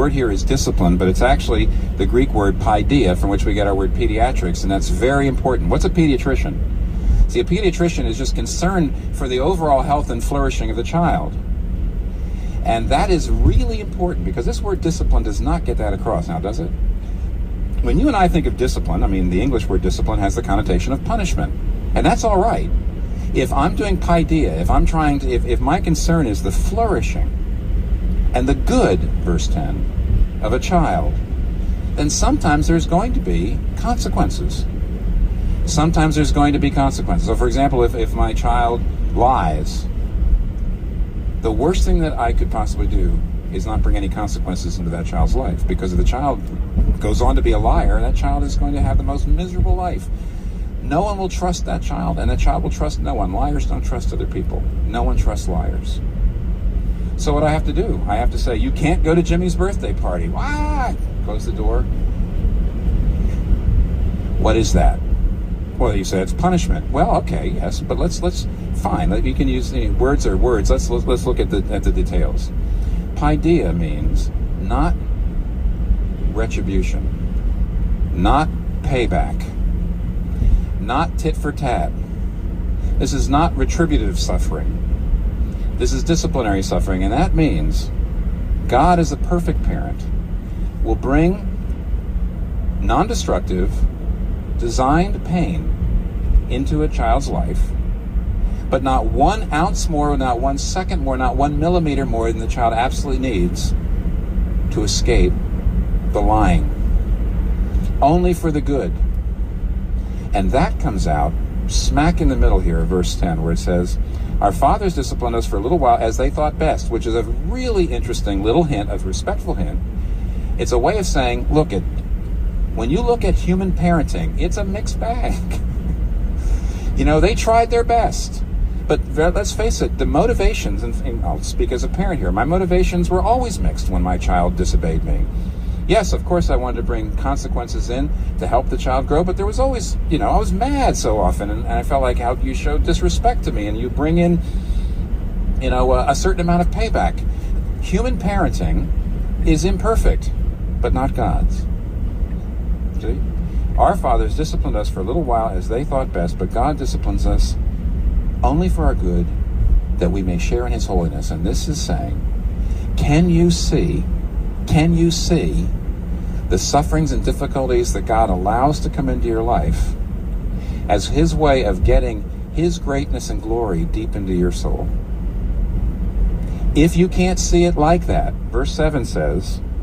word here is discipline, but it's actually the Greek word paideia, from which we get our word pediatrics, and that's very important. What's a pediatrician? See, a pediatrician is just concerned for the overall health and flourishing of the child. And that is really important, because this word discipline does not get that across. Now, does it? When you and I think of discipline, I mean, the English word discipline has the connotation of punishment. And that's all right. If I'm doing paideia, if I'm trying to, if my concern is the flourishing and the good, verse 10, of a child, then sometimes there's going to be consequences. Sometimes there's going to be consequences. So, for example, if my child lies, the worst thing that I could possibly do is not bring any consequences into that child's life, because if the child goes on to be a liar, that child is going to have the most miserable life. No one will trust that child, and that child will trust no one. Liars don't trust other people. No one trusts liars. So what I have to do, I have to say, you can't go to Jimmy's birthday party. Why? Close the door. What is that? Well, you say it's punishment. Well, okay, yes, but let's fine. You can use words are words. Let's look at the details. Paideia means not retribution, not payback, not tit for tat. This is not retributive suffering. This is disciplinary suffering, and that means God, as a perfect parent, will bring non-destructive, designed pain into a child's life, but not 1 ounce more, not 1 second more, not 1 millimeter more than the child absolutely needs to escape the lying. Only for the good. And that comes out smack in the middle here of verse 10, where it says, our fathers disciplined us for a little while as they thought best, which is a really interesting little hint, a respectful hint. It's a way of saying, when you look at human parenting, it's a mixed bag. They tried their best. But let's face it, the motivations, and I'll speak as a parent here, my motivations were always mixed when my child disobeyed me. Yes, of course I wanted to bring consequences in to help the child grow, but there was always, I was mad so often, and I felt like how you showed disrespect to me, and you bring in, a certain amount of payback. Human parenting is imperfect, but not God's. See? Our fathers disciplined us for a little while as they thought best, but God disciplines us only for our good, that we may share in his holiness. And this is saying, can you see the sufferings and difficulties that God allows to come into your life as his way of getting his greatness and glory deep into your soul? If you can't see it like that, verse 7 says,